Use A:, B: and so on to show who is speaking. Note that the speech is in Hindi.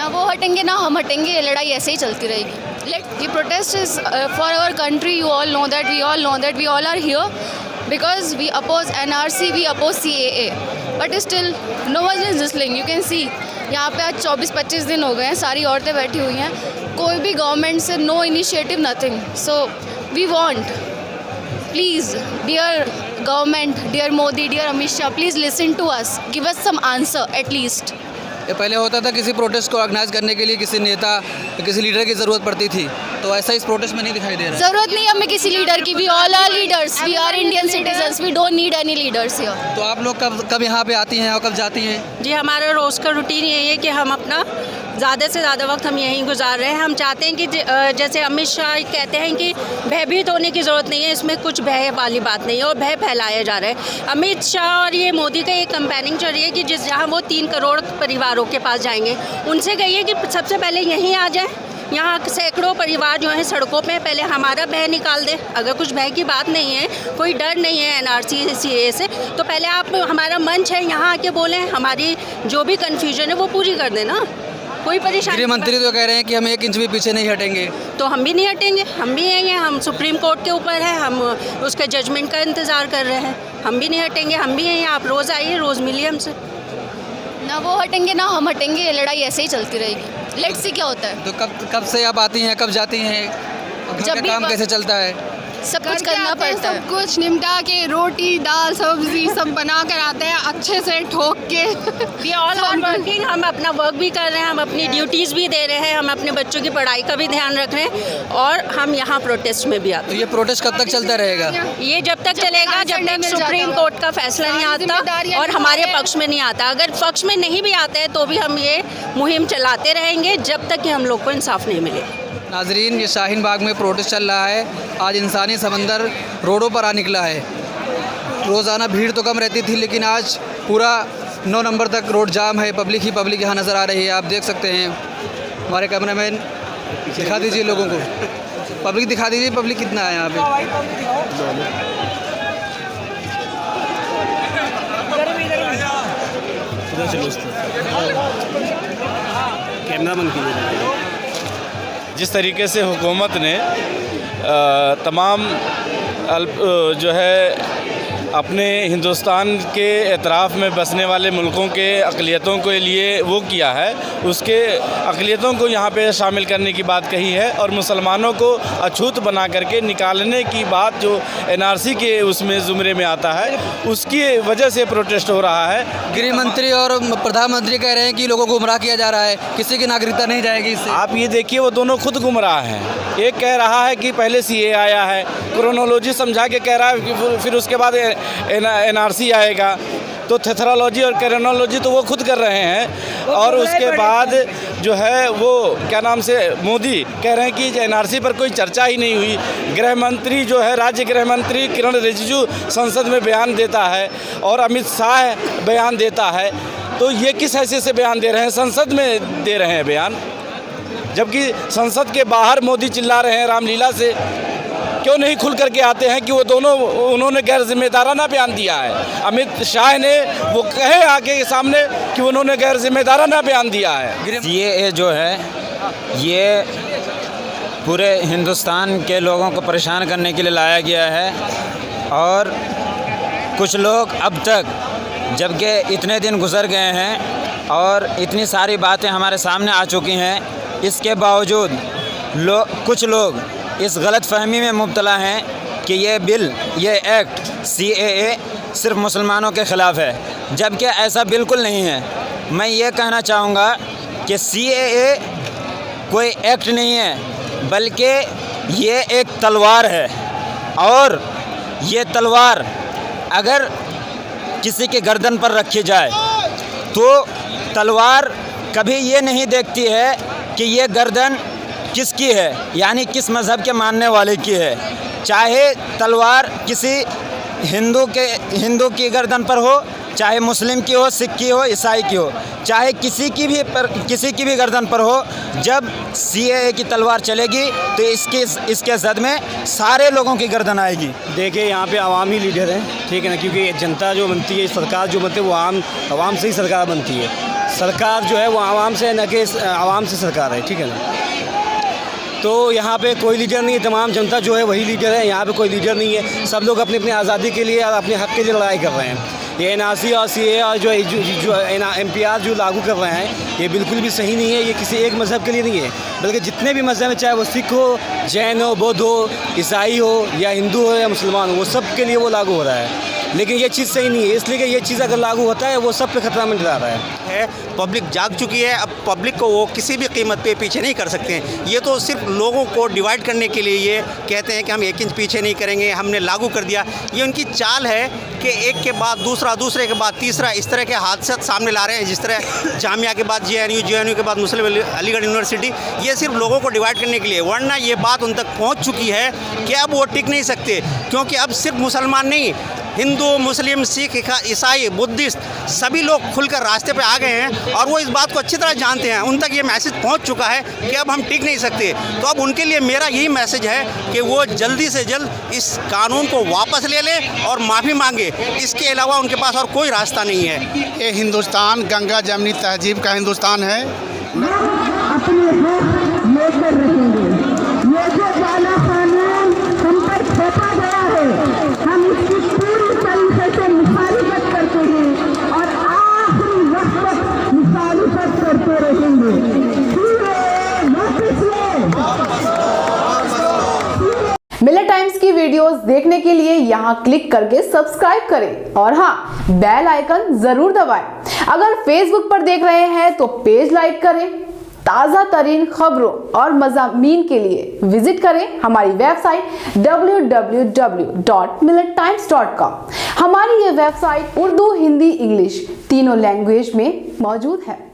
A: ना वो हटेंगे ना हम हटेंगे, ये लड़ाई ऐसे ही चलती रहेगी। ये protest is for our country, you all know that, we all are here because we oppose NRC, we oppose CAA, but still no one is listening. You can see यहाँ पे आज 24-25 दिन हो गए हैं, सारी औरतें बैठी हुई हैं, कोई भी गवर्नमेंट से no initiative, nothing. So we want, please dear government, dear Modi, dear Amit Shah, please listen to us, give us some answer at least.
B: ये पहले होता था किसी प्रोटेस्ट को ऑर्गेनाइज करने के लिए किसी नेता, किसी लीडर की ज़रूरत पड़ती थी, तो ऐसा इस प्रोटेस्ट में नहीं दिखाई दे रहा है।
A: ज़रूरत नहीं हमें किसी लीडर की, we all are leaders, we are Indian citizens, we don't need any leaders here.
B: तो आप लोग कब यहाँ पे आती हैं और कब जाती हैं?
C: जी, हमारा रोज़ का रूटीन यही है कि हम अपना ज़्यादा से ज़्यादा वक्त हम यहीं गुजार रहे हैं। हम चाहते हैं कि जैसे अमित शाह कहते हैं कि भयभीत होने की ज़रूरत नहीं है, इसमें कुछ भय वाली बात नहीं है और भय फैलाया जा रहा है। अमित शाह और ये मोदी का एक कंपेनिंग चल रही है कि जहाँ वो 3 करोड़ परिवारों के पास जाएंगे, उनसे कहिए कि सबसे पहले यहीं आ जाए। यहाँ सैकड़ों परिवार जो हैं सड़कों पे, पहले हमारा भय निकाल दे। अगर कुछ भय की बात नहीं है, कोई डर नहीं है NRC CAA से, तो पहले आप, हमारा मंच है, यहाँ आके बोलें, हमारी जो भी कन्फ्यूजन है वो पूरी कर दें ना। कोई परेशानी।
B: गृह मंत्री तो कह रहे हैं कि हम 1 इंच भी पीछे नहीं हटेंगे।
C: तो हम भी नहीं हटेंगे, हम भी यही हैं, हम सुप्रीम कोर्ट के ऊपर है, हम उसके जजमेंट का इंतज़ार कर रहे हैं। हम भी नहीं हटेंगे, हम भी यहीं हैं। आप रोज़ आइए, रोज़ मिलिए हमसे।
A: ना वो हटेंगे ना हम हटेंगे, ये लड़ाई ऐसे ही चलती रहेगी। लेट्स सी क्या होता है।
B: तो कब से आप आती हैं, कब जाती हैं, जब भी काम कैसे चलता है?
A: सब कुछ करना पड़ता है,
D: सब कुछ निपटा के, रोटी दाल सब्जी सब बना कर आते हैं अच्छे से ठोक के।
C: वी ऑल आर वर्किंग, हम अपना वर्क भी कर रहे हैं, हम अपनी ड्यूटीज़ भी दे रहे हैं, हम अपने बच्चों की पढ़ाई का भी ध्यान रख रहे हैं और हम यहाँ प्रोटेस्ट में भी आते
B: तो ये प्रोटेस्ट कब तक चलता रहेगा?
C: हैं। ये जब तक चलेगा जब तक सुप्रीम कोर्ट का फैसला नहीं आता और हमारे पक्ष में नहीं आता। अगर पक्ष में नहीं भी आता है तो भी हम ये मुहिम चलाते रहेंगे जब तक कि हम लोग को इंसाफ नहीं मिले।
B: नाजरीन, ये शाहीन बाग में प्रोटेस्ट चल रहा है। आज इंसानी समंदर रोडों पर आ निकला है। रोज़ाना भीड़ तो कम रहती थी, लेकिन आज पूरा 9 नंबर तक रोड जाम है। पब्लिक ही पब्लिक यहाँ नज़र आ रही है, आप देख सकते हैं। हमारे कैमरामैन दिखा दीजिए लोगों को, पब्लिक दिखा दीजिए, पब्लिक कितना है यहाँ पे।
E: कैमरा बंद कीजिए। जिस तरीके से हुकूमत ने तमाम जो है अपने हिंदुस्तान के एतराफ़ में बसने वाले मुल्कों के अक़लियतों के लिए वो किया है, उसके अक़लियतों को यहाँ पे शामिल करने की बात कही है और मुसलमानों को अछूत बना करके निकालने की बात जो NRC के उसमें ज़ुमरे में आता है, उसकी वजह से प्रोटेस्ट हो रहा है।
B: गृह मंत्री और प्रधानमंत्री कह रहे हैं कि लोगों को गुमराह किया जा रहा है, किसी की नागरिकता नहीं जाएगी इससे।
E: आप ये देखिए, वो दोनों खुद गुमराह हैं। एक कह रहा है कि पहले CAA आया है, क्रोनोलॉजी समझा के कह रहा है, फिर उसके बाद NRC आएगा, तो थेथरोलॉजी और क्रोनोलॉजी तो वो खुद कर रहे हैं। और उसके बाद जो है वो क्या नाम से मोदी कह रहे हैं कि NRC पर कोई चर्चा ही नहीं हुई। गृह मंत्री जो है, राज्य गृह मंत्री किरण रिजिजू संसद में बयान देता है और अमित शाह बयान देता है, तो ये किस हैसियत से बयान दे रहे हैं? संसद में दे रहे हैं बयान, जबकि संसद के बाहर मोदी चिल्ला रहे हैं रामलीला से। क्यों नहीं खुल करके आते हैं कि वो दोनों, उन्होंने गैर जिम्मेदाराना बयान दिया है। अमित शाह ने वो कहे आगे सामने कि उन्होंने गैर जिम्मेदाराना बयान दिया है।
F: CAA जो है ये पूरे हिंदुस्तान के लोगों को परेशान करने के लिए लाया गया है और कुछ लोग अब तक, जबकि इतने दिन गुजर गए हैं और इतनी सारी बातें हमारे सामने आ चुकी हैं, इसके बावजूद कुछ लोग इस गलत फहमी में मुब्तला हैं कि ये बिल, ये एक्ट CAA सिर्फ मुसलमानों के ख़िलाफ़ है, जबकि ऐसा बिल्कुल नहीं है। मैं ये कहना चाहूँगा कि CAA कोई एक्ट नहीं है, बल्कि ये एक तलवार है और ये तलवार अगर किसी के गर्दन पर रखी जाए तो तलवार कभी ये नहीं देखती है कि ये गर्दन किसकी है, यानी किस मज़हब के मानने वाले की है। चाहे तलवार किसी हिंदू की गर्दन पर हो, चाहे मुस्लिम की हो, सिख की हो, ईसाई की हो, चाहे किसी की भी गर्दन पर हो, जब CAA की तलवार चलेगी तो इसके जद में सारे लोगों की गर्दन आएगी।
E: देखिए, यहाँ पे अवामी लीडर हैं, ठीक है ना, क्योंकि जनता जो बनती है, सरकार जो बनती है वो आवाम से ही सरकार बनती है। सरकार जो है वो आवाम से न कि आवाम से सरकार है, ठीक है ना। तो यहाँ पे कोई लीडर नहीं है, तमाम जनता जो है वही लीडर है। यहाँ पे कोई लीडर नहीं है, सब लोग अपनी अपनी आज़ादी के लिए और अपने हक़ के लिए लड़ाई कर रहे हैं। ये NRC और CAA और जो MPR जो लागू कर रहे हैं, ये बिल्कुल भी सही नहीं है। ये किसी एक मज़हब के लिए नहीं है, बल्कि जितने भी मज़हब हैं, चाहे वो सिख हो, जैन हो, बौद्ध हो, ईसाई हो या हिंदू हो या मुसलमान हो, वो सब के लिए वो लागू हो रहा है। लेकिन ये चीज़ सही नहीं है, इसलिए कि ये चीज़ अगर लागू होता है वो सब पे खतरा मंडरा रहा है।
G: पब्लिक जाग चुकी है, अब पब्लिक को वो किसी भी कीमत पे पीछे नहीं कर सकते हैं। ये तो सिर्फ लोगों को डिवाइड करने के लिए ये कहते हैं कि हम 1 इंच पीछे नहीं करेंगे, हमने लागू कर दिया। ये उनकी चाल है कि एक के बाद दूसरा, दूसरे के बाद तीसरा, इस तरह के हादसे सामने ला रहे हैं। जिस तरह जामिया के बाद JNU के बाद मुस्लिम अलीगढ़ यूनिवर्सिटी, ये सिर्फ लोगों को डिवाइड करने के लिए। वरना ये बात उन तक पहुँच चुकी है कि अब वो टिक नहीं सकते, क्योंकि अब सिर्फ मुसलमान नहीं, हिंदू, मुस्लिम, सिख, ईसाई, बुद्धिस्ट सभी लोग खुलकर रास्ते पे आ गए हैं और वो इस बात को अच्छी तरह जानते हैं। उन तक ये मैसेज पहुंच चुका है कि अब हम टिक नहीं सकते। तो अब उनके लिए मेरा यही मैसेज है कि वो जल्दी से जल्द इस कानून को वापस ले लें और माफ़ी मांगे। इसके अलावा उनके पास और कोई रास्ता नहीं है।
H: ये हिंदुस्तान गंगा जमनी तहजीब का हिंदुस्तान है।
I: मिलत टाइम्स की वीडियोस देखने के लिए यहाँ क्लिक करके सब्सक्राइब करें और हाँ, बेल आइकन जरूर दबाएं। अगर फेसबुक पर देख रहे हैं तो पेज लाइक करें। ताज़ा तरीन खबरों और मज़ामीन के लिए विजिट करें हमारी वेबसाइट www.millettimes.com। हमारी ये वेबसाइट उर्दू, हिंदी, इंग्लिश तीनों लैंग्वेज में मौजूद है।